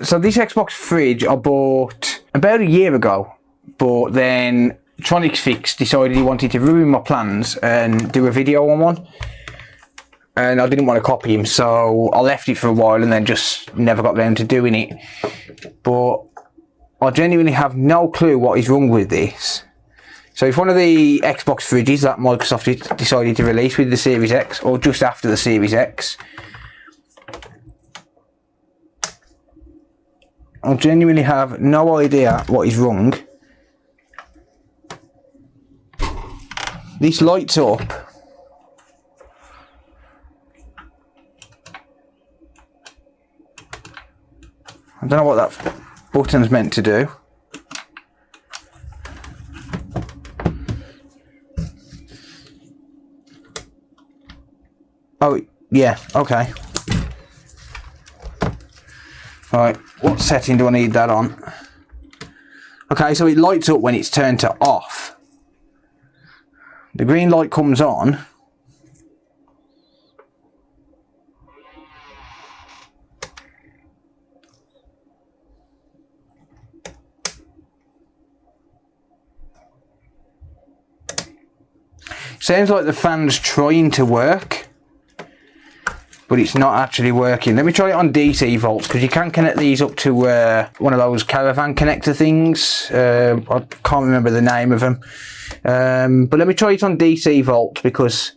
So this Xbox fridge I bought about a year ago, but then Tronics Fix decided he wanted to ruin my plans and do a video on one. And I didn't want to copy him, so I left it for a while and then just never got round to doing it. But I genuinely have no clue what is wrong with this. So if one of the Xbox fridges that Microsoft decided to release with the Series X, or just after the Series X, I genuinely have no idea what is wrong. This lights up. I don't know what that button's meant to do. Oh, yeah, okay. Right, what setting do I need that on? Okay, so it lights up when it's turned to off. The green light comes on. Sounds like the fan's trying to work, but it's not actually working. Let me try it on DC volts, because you can connect these up to one of those caravan connector things. I can't remember the name of them. But let me try it on DC volts, because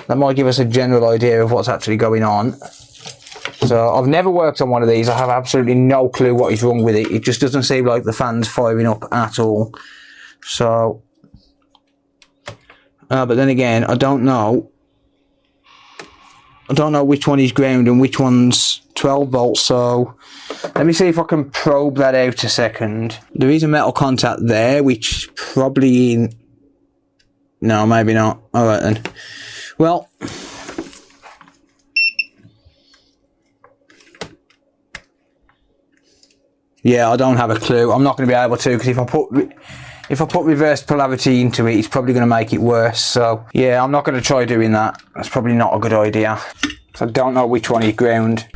that might give us a general idea of what's actually going on. So I've never worked on one of these. I have absolutely no clue what is wrong with it. It just doesn't seem like the fan's firing up at all. So, but then again, I don't know which one is ground and which one's 12 volts, so let me see if I can probe that out a second. There is a metal contact there, which probably... No, maybe not. Alright then. Well... Yeah, I don't have a clue. I'm not going to be able to, because if I put reverse polarity into it, it's probably going to make it worse. So yeah, I'm not going to try doing that. That's probably not a good idea. So I don't know which one is ground.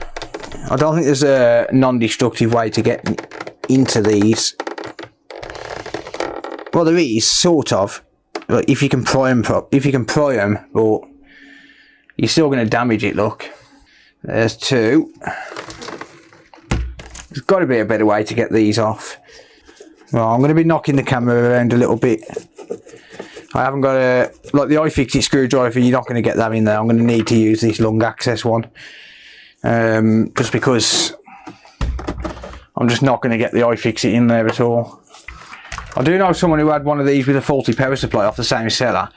I don't think there's a non-destructive way to get into these. Well, there is, sort of. Like if you can pry them, but you're still going to damage it. Look, there's two. There's got to be a better way to get these off. Well, I'm going to be knocking the camera around a little bit. I haven't got a... Like the iFixit screwdriver, you're not going to get that in there. I'm going to need to use this long access one. Just because I'm just not going to get the iFixit in there at all. I do know someone who had one of these with a faulty power supply off the same seller.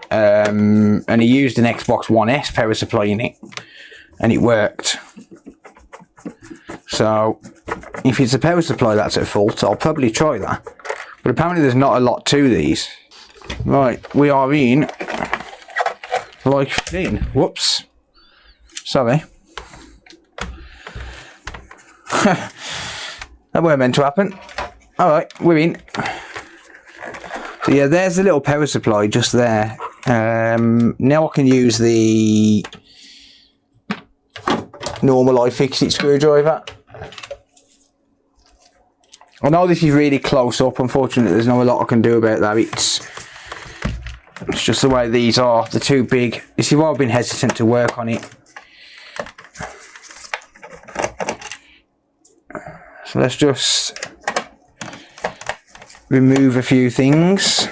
And he used an Xbox One S power supply in it. And it worked. So, if it's a power supply that's at fault, I'll probably try that. But apparently there's not a lot to these. Right, we are in like 15. Whoops. Sorry. That weren't meant to happen. Alright, we're in. So yeah, there's the little power supply just there. Now I can use the normal iFixit screwdriver. I know this is really close up. Unfortunately, there's not a lot I can do about that. It's just the way these are. They're too big. This is why I've been hesitant to work on it. So let's just remove a few things.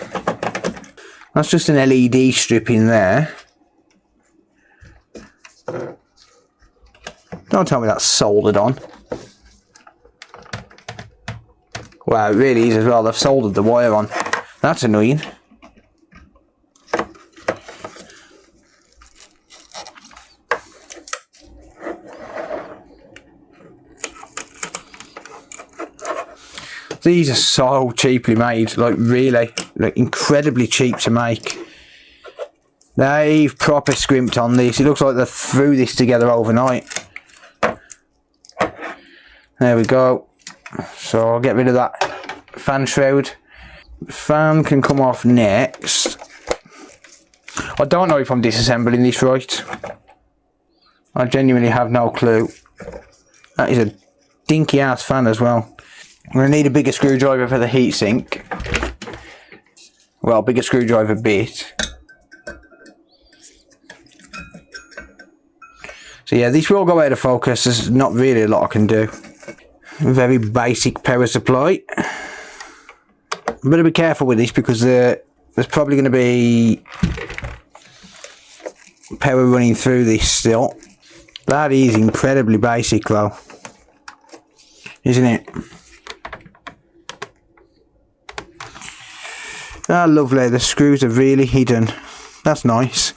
That's just an LED strip in there. Don't tell me that's soldered on. Wow, it really is as well. They've soldered the wire on. That's annoying. These are so cheaply made, like really, like incredibly cheap to make. They've proper scrimped on this. It looks like they threw this together overnight. There we go. So I'll get rid of that fan shroud. The fan can come off next. I don't know if I'm disassembling this right. I genuinely have no clue. That is a stinky ass fan as well. I'm going to need a bigger screwdriver for the heatsink. Well, bigger screwdriver bit. So yeah, this will go out of focus. There's not really a lot I can do. Very basic power supply. I'm going to be careful with this because there's probably going to be power running through this still. That is incredibly basic though, isn't it? Ah, lovely. The screws are really hidden. That's nice.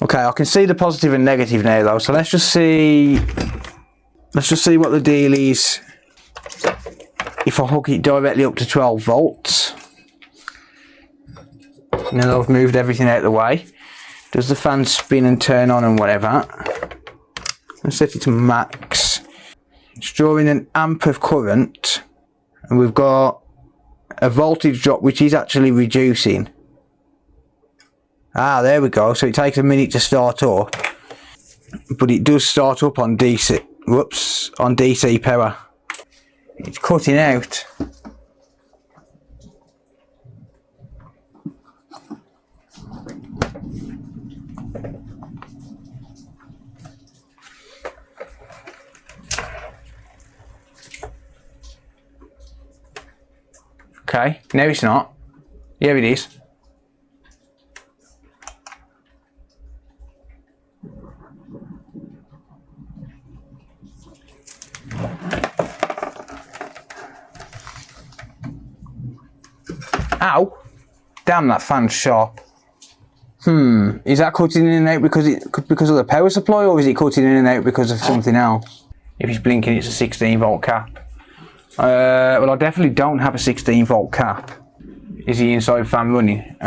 Okay, I can see the positive and negative now though, so let's just see what the deal is if I hook it directly up to 12 volts. Now I've moved everything out of the way. Does the fan spin and turn on and whatever? Let's set it to max. It's drawing an amp of current, and we've got a voltage drop which is actually reducing. Ah, there we go. So it takes a minute to start up, but it does start up on DC. Whoops, on DC power. It's cutting out. Okay, no it's not. Yeah, it is. Ow! Damn, that fan's sharp. Is that cutting in and out because of the power supply, or is it cutting in and out because of something else? If it's blinking, it's a 16 volt cap. Well, I definitely don't have a 16 volt cap. Is the inside fan running?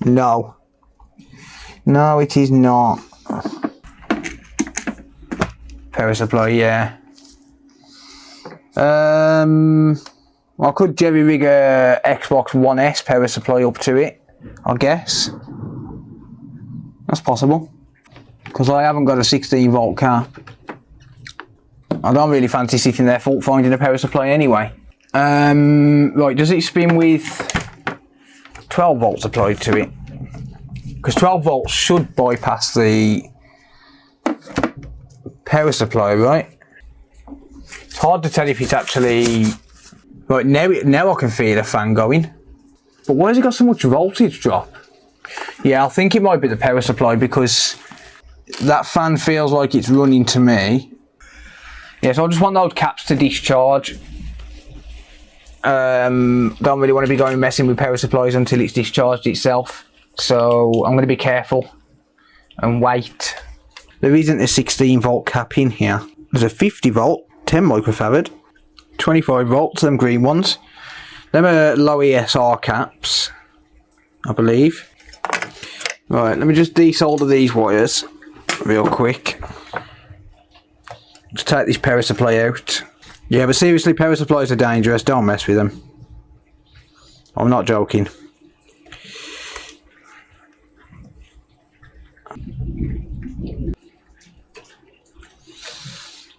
No. No, it is not. Power supply, yeah. I could jerry rig a Xbox One S power supply up to it, I guess. That's possible. Because I haven't got a 16 volt cap. I don't really fancy sitting there fault finding a power supply anyway. Right, does it spin with 12 volts applied to it? Because 12 volts should bypass the power supply, right? It's hard to tell if it's actually... Right, now I can feel a fan going. But why has it got so much voltage drop? Yeah, I think it might be the power supply because that fan feels like it's running to me. Yeah, so I just want those caps to discharge. Don't really want to be going messing with power supplies until it's discharged itself. So I'm going to be careful and wait. There isn't a 16 volt cap in here. There's a 50 volt, 10 microfarad, 25 volts, them green ones. Them are low ESR caps, I believe. Right, let me just desolder these wires real quick. Just take this power supply out. Yeah, but seriously, power supplies are dangerous. Don't mess with them. I'm not joking.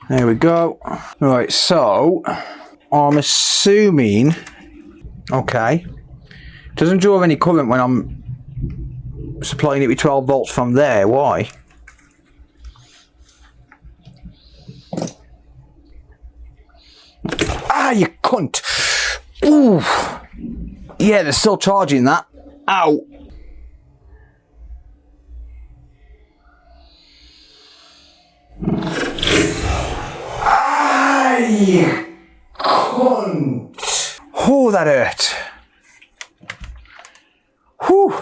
There we go. Right, so I'm assuming, okay, it doesn't draw any current when I'm supplying it with 12 volts from there. Why? Ah, you cunt! Ooh! Yeah, they're still charging that. Ow! Ah, you cunt! Oh, that hurt. Whew!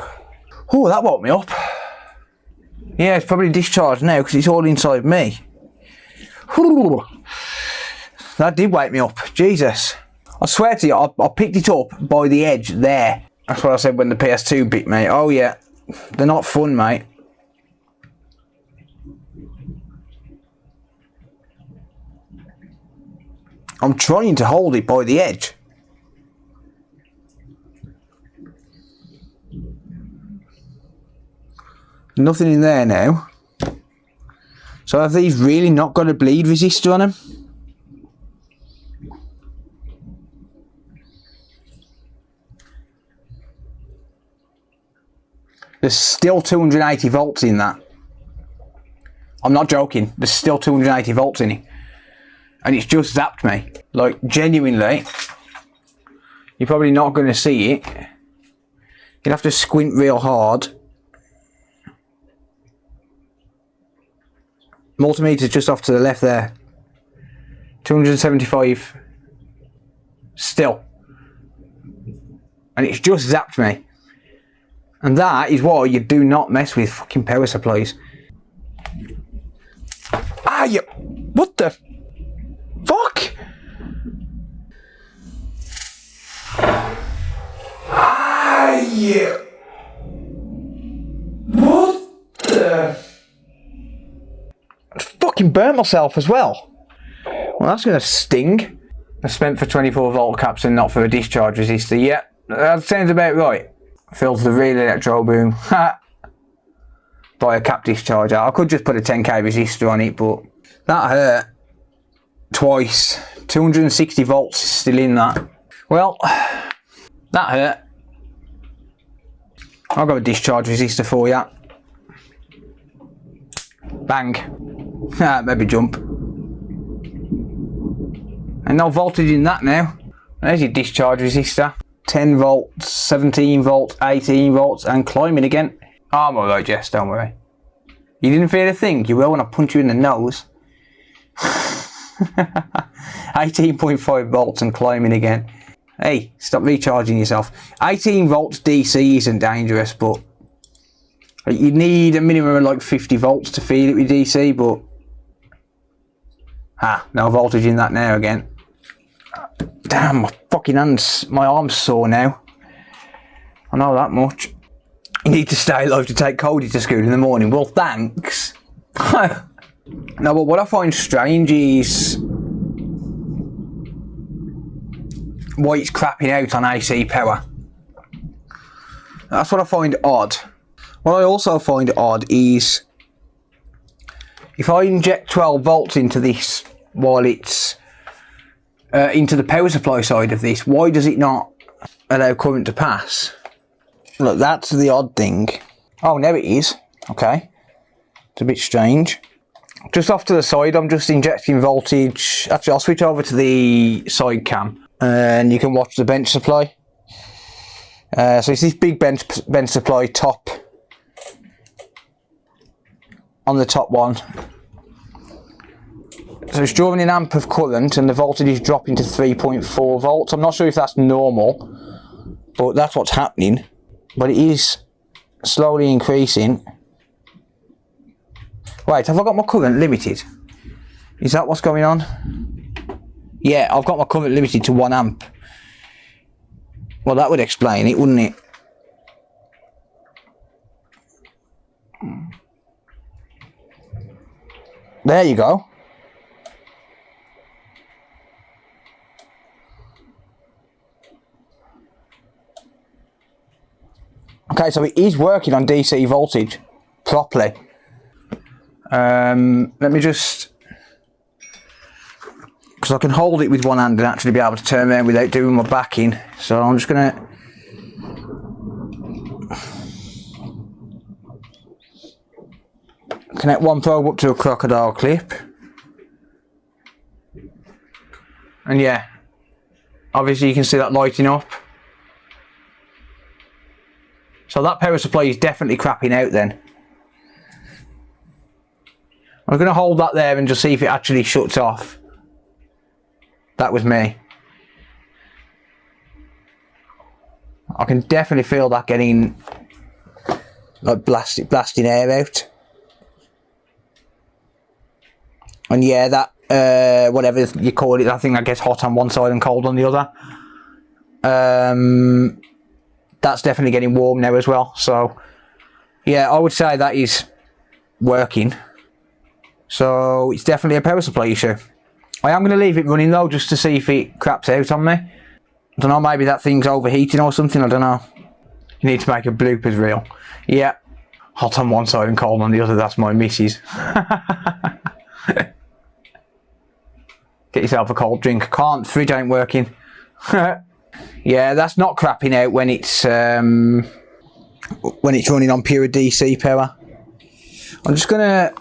Oh, that woke me up. Yeah, it's probably discharged now because it's all inside me. Whew. That did wake me up. Jesus. I swear to you, I picked it up by the edge there. That's what I said when the PS2 bit me. Oh yeah, they're not fun, mate. I'm trying to hold it by the edge. Nothing in there now. So have these really not got a bleed resistor on them? There's still 280 volts in that. I'm not joking. There's still 280 volts in it. And it's just zapped me. Like, genuinely, you're probably not going to see it. You'll have to squint real hard. Multimeter's just off to the left there. 275 still. And it's just zapped me. And that is why you do not mess with fucking power supplies. Ah, you... What the... Fuck? Ah, you... What the... I fucking burnt myself as well. Well, that's gonna sting. I spent for 24 volt caps and not for a discharge resistor. Yeah, that sounds about right. Fills the real electro boom. Ha! Buy a cap discharger. I could just put a 10k resistor on it, but that hurt twice. 260 volts is still in that. Well, that hurt. I've got a discharge resistor for you. Bang. Maybe jump. And no voltage in that now. There's your discharge resistor. 10 volts, 17 volts, 18 volts, and climbing again. Oh, I'm alright, Jess, don't worry. You didn't feel a thing? You will when I punch you in the nose. 18.5 volts and climbing again. Hey, stop recharging yourself. 18 volts DC isn't dangerous, but you need a minimum of like 50 volts to feel it with DC, but no voltage in that now again. Damn, my fucking hands, my arm's sore now. I know that much. You need to stay alive to take Cody to school in the morning. Well, thanks. No, but what I find strange is why it's crapping out on AC power. That's what I find odd. What I also find odd is if I inject 12 volts into this while it's into the power supply side of this, why does it not allow current to pass? Look, that's the odd thing. Oh, now it is. Okay. It's a bit strange. Just off to the side, I'm just injecting voltage. Actually, I'll switch over to the side cam and you can watch the bench supply. So it's this big bench supply top on the top one. So it's drawing an amp of current and the voltage is dropping to 3.4 volts. I'm not sure if that's normal, but that's what's happening. But it is slowly increasing. Wait, have I got my current limited? Is that what's going on? Yeah, I've got my current limited to 1 amp. Well, that would explain it, wouldn't it? There you go. Okay, so it is working on DC voltage properly. Let me just, because I can hold it with one hand and actually be able to turn around without doing my backing. So I'm just going to connect one probe up to a crocodile clip. And yeah, obviously you can see that lighting up. So that power supply is definitely crapping out then. I'm going to hold that there and just see if it actually shuts off. That was me. I can definitely feel that getting like blasting air out. And yeah, that whatever you call it, that thing that gets hot on one side and cold on the other. That's definitely getting warm now as well. So yeah, I would say that is working. So it's definitely a power supply issue. I am going to leave it running though, just to see if it craps out on me. I don't know, maybe that thing's overheating or something, I don't know. You need to make a bloopers reel. Yeah. Hot on one side and cold on the other. That's my missus. Get yourself a cold drink. Can't, fridge ain't working. Yeah, that's not crapping out when it's running on pure DC power. I'm just gonna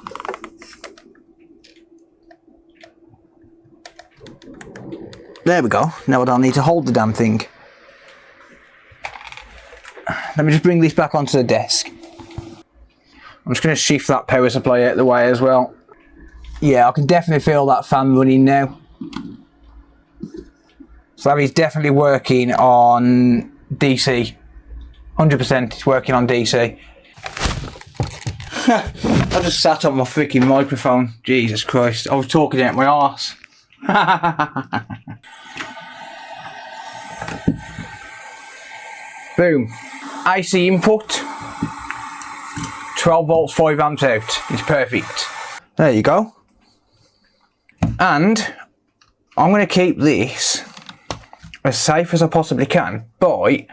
there we go. Now I don't need to hold the damn thing. Let me just bring this back onto the desk. I'm just going to shift that power supply out of the way as well. Yeah, I can definitely feel that fan running now. So that is definitely working on DC. 100% it's working on DC. I just sat on my freaking microphone. Jesus Christ, I was talking out my arse. Boom. AC input. 12 volts, 5 amps out. It's perfect. There you go. And I'm going to keep this as safe as I possibly can by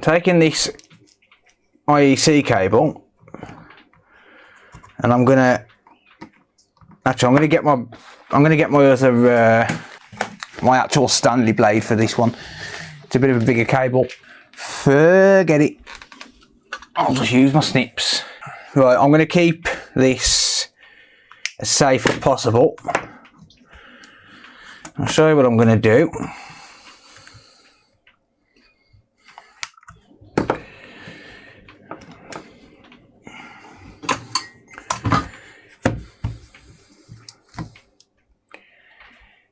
taking this IEC cable, and I'm going to get my other my actual Stanley blade for this one. It's a bit of a bigger cable. Forget it. I'll just use my snips. Right, I'm going to keep this as safe as possible. I'll show you what I'm going to do.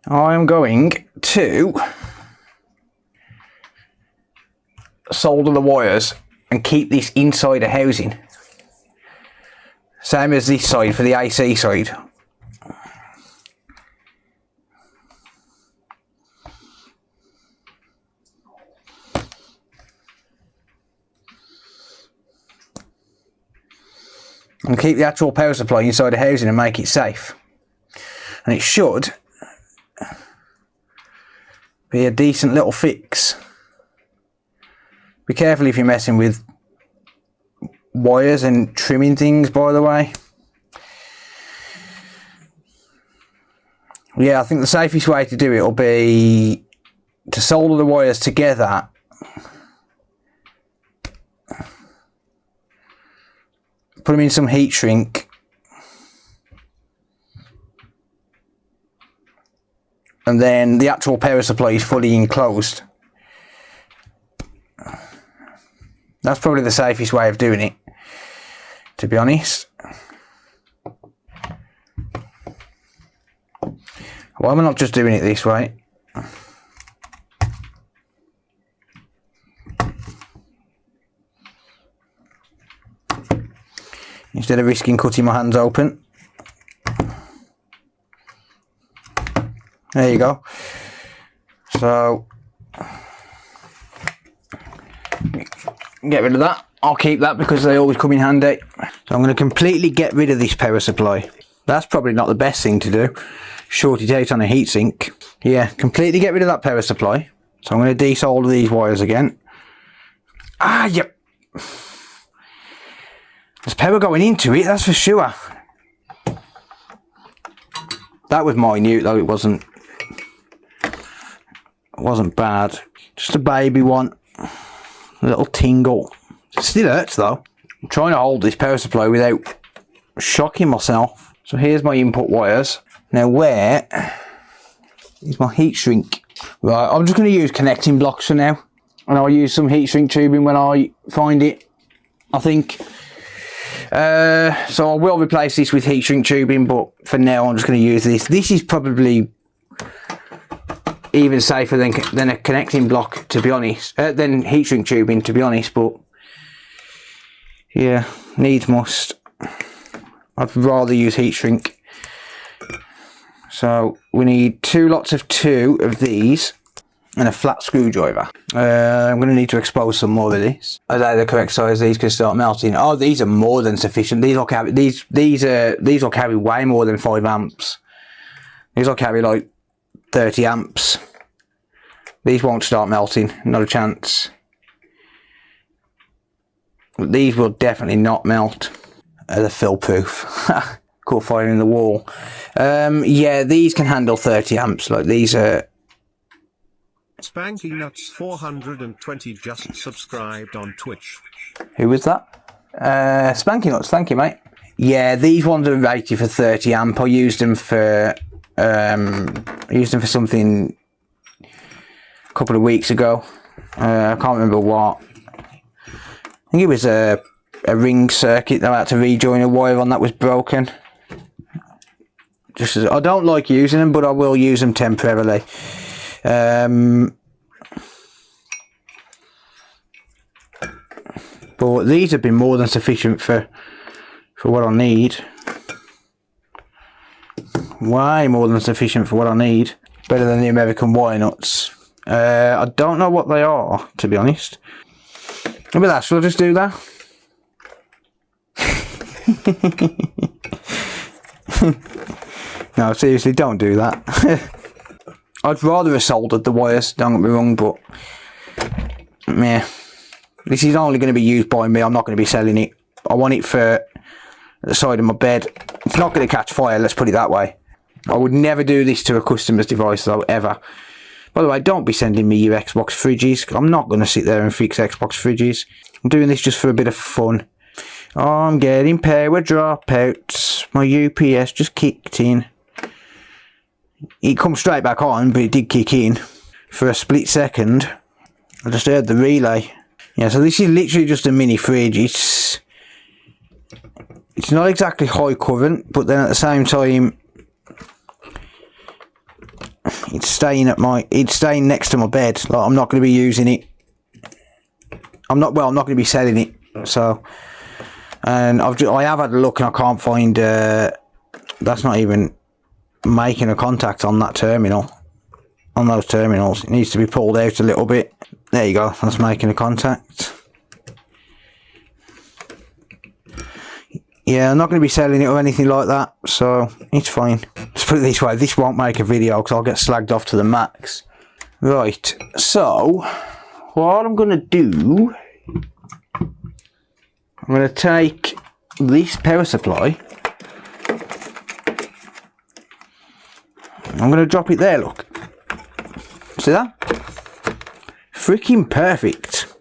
I'm going to solder the wires and keep this inside the housing. Same as this side for the AC side. And keep the actual power supply inside the housing and make it safe. And it should be a decent little fix. Be careful if you're messing with wires and trimming things, by the way. Yeah, I think the safest way to do it will be to solder the wires together put them in some heat shrink and then the actual power supply is fully enclosed. That's probably the safest way of doing it, to be honest. Why am I not just doing it this way? Instead of risking cutting my hands open. There you go. So get rid of that. I'll keep that because they always come in handy. So I'm going to completely get rid of this power supply. That's probably not the best thing to do. Short it out on a heatsink. Yeah, completely get rid of that power supply. So I'm going to desolder these wires again. Ah, yep. There's power going into it, that's for sure. That was minute though, it wasn't bad. Just a baby one. A little tingle. It still hurts though. I'm trying to hold this power supply without shocking myself. So here's my input wires. Now where is my heat shrink? Right, I'm just going to use connecting blocks for now. And I'll use some heat shrink tubing when I find it, I think. So I will replace this with heat shrink tubing, but for now I'm just going to use this. This is probably even safer than a connecting block, to be honest. Than heat shrink tubing, to be honest, but yeah, needs must. I'd rather use heat shrink. So we need 2 lots of 2 of these and a flat screwdriver. I'm going to need to expose some more of this. Are they the correct size? These can start melting. Oh, these are more than sufficient. These will carry these will carry way more than 5 amps. These will carry like 30 amps. These won't start melting. Not a chance. These will definitely not melt. They're fill proof. Caught fire in the wall. Yeah, these can handle 30 amps. Like these are. Spanky Nuts 420 just subscribed on Twitch. Who was that? Spanky Nuts, thank you, mate. Yeah, these ones are rated for 30 amp. I used them for something a couple of weeks ago. I can't remember what. I think it was a ring circuit that I had to rejoin a wire on that was broken. Just as, I don't like using them, but I will use them temporarily. But these have been more than sufficient for what I need. Way more than sufficient for what I need. Better than the American wire nuts. I don't know what they are, to be honest. Maybe that, shall I just do that? No, seriously, don't do that. I'd rather have soldered the wires, don't get me wrong, but meh. This is only going to be used by me. I'm not going to be selling it. I want it for the side of my bed. It's not going to catch fire, let's put it that way. I would never do this to a customer's device though, ever. By the way, don't be sending me your Xbox fridges. I'm not going to sit there and fix Xbox fridges. I'm doing this just for a bit of fun. I'm getting power dropouts. My UPS just kicked in. It come straight back on, but it did kick in for a split second. I just heard the relay. Yeah, so this is literally just a mini fridge. It's not exactly high current, but then at the same time, it's staying next to my bed. Like, I'm not going to be using it. I'm not going to be selling it. So, and I have had a look and I can't find. That's not even making a contact on that terminal. On those terminals, it needs to be pulled out a little bit. There you go. That's making a contact. Yeah, I'm not going to be selling it or anything like that, so it's fine. Let's put it this way, this won't make a video because I'll get slagged off to the max. Right, so what I'm going to do, I'm going to take this power supply, I'm going to drop it there, look. See that? Freaking perfect.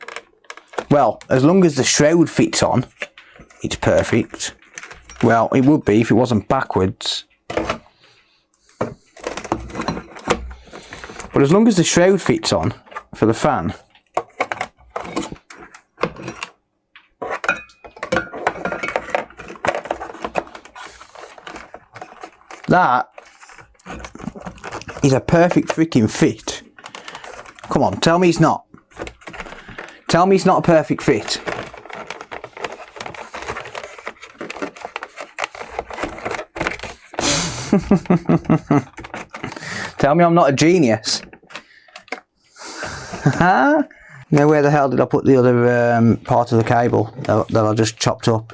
Well, as long as the shroud fits on, it's perfect. Well, it would be if it wasn't backwards. But as long as the shroud fits on for the fan, that is a perfect freaking fit. Come on, tell me it's not. Tell me it's not a perfect fit. Tell me I'm not a genius. Now where the hell did I put the other part of the cable that I just chopped up?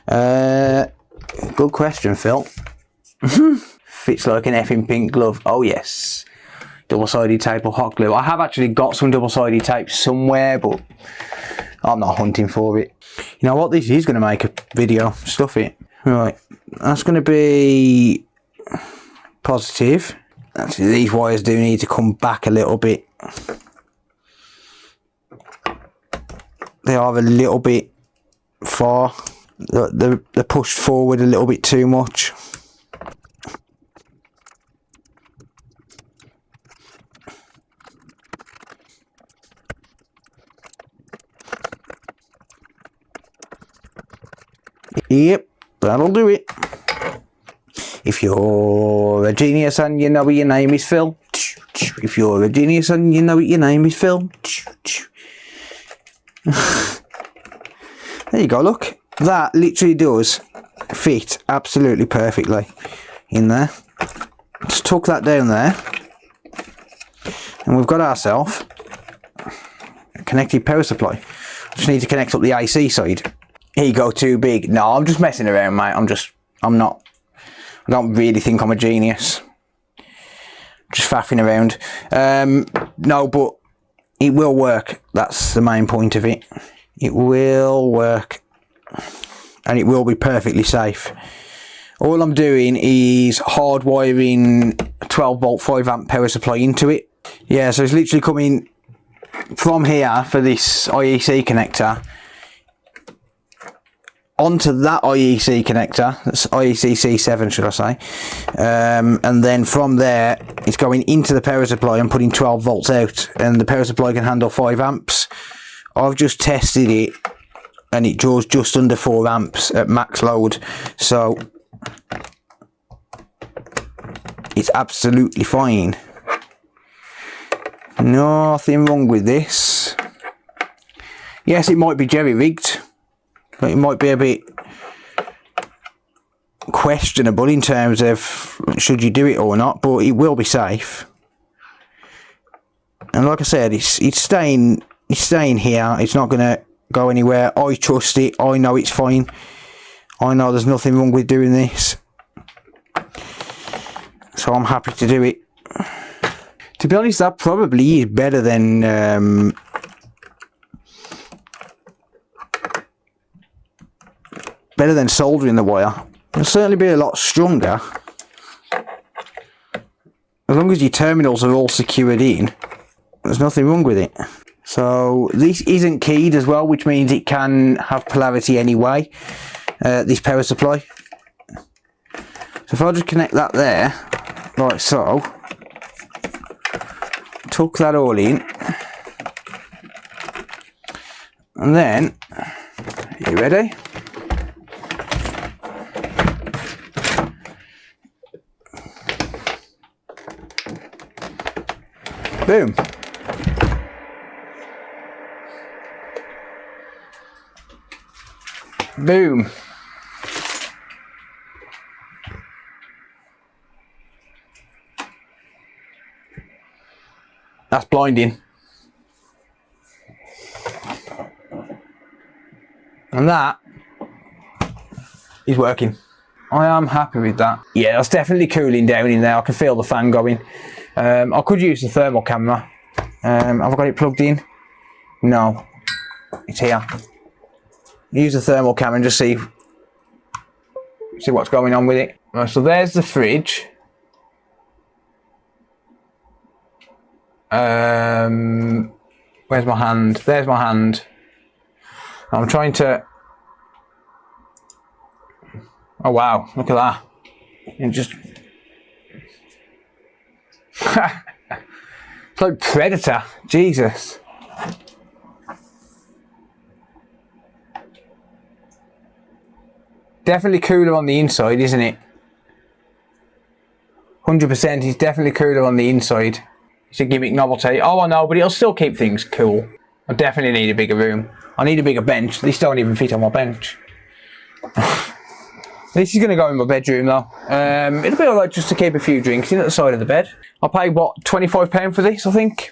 Good question, Phil. Fits like an effing pink glove. Oh yes. Double-sided tape or hot glue. I have actually got some double-sided tape somewhere, but I'm not hunting for it. You know what? This is going to make a video. Stuff it. Right. That's going to be positive. Actually, these wires do need to come back a little bit. They are a little bit far. They're pushed forward a little bit too much. Yep, that'll do it. If you're a genius and you know what your name is Phil. If you're a genius and you know what your name is Phil. There you go, look. That literally does fit absolutely perfectly in there. Just tuck that down there. And we've got ourselves a connected power supply. Just need to connect up the AC side. Here you go, too big. No, I'm just messing around, mate. I don't really think I'm a genius. Just faffing around. No, but it will work. That's the main point of it. it will work. And it will be perfectly safe. All I'm doing is hardwiring a 12 volt 5 amp power supply into it. Yeah, so it's literally coming from here for this IEC connector onto that IEC connector, that's IEC C7 should I say, and then from there it's going into the power supply and putting 12 volts out, and the power supply can handle 5 amps. I've just tested it and it draws just under 4 amps at max load, so it's absolutely fine. Nothing wrong with this. Yes, it might be jerry-rigged, but it might be a bit questionable in terms of should you do it or not, but it will be safe. And like I said, it's staying here. It's not going to go anywhere. I trust it. I know it's fine. I know there's nothing wrong with doing this, so I'm happy to do it. To be honest, that probably is better than soldering the wire. It'll certainly be a lot stronger as long as your terminals are all secured in. There's nothing wrong with it. So this isn't keyed as well, which means it can have polarity anyway, this power supply. So if I just connect that there like so, tuck that all in, and then, you ready? Boom. Boom. That's blinding. And that is working. I am happy with that. Yeah, that's definitely cooling down in there. I can feel the fan going. I could use the thermal camera. Have I got it plugged in? No. It's here. Use the thermal camera and just see what's going on with it. Right, so there's the fridge. Where's my hand? There's my hand. I'm trying to... Oh wow, look at that. It just... It's like Predator. Jesus. Definitely cooler on the inside, isn't it? 100%, it's definitely cooler on the inside. It's a gimmick novelty. Oh, I know, but it'll still keep things cool. I definitely need a bigger room. I need a bigger bench. These don't even fit on my bench. This is going to go in my bedroom though. It'll be alright just to keep a few drinks in at the side of the bed. I paid what, £25 for this, I think.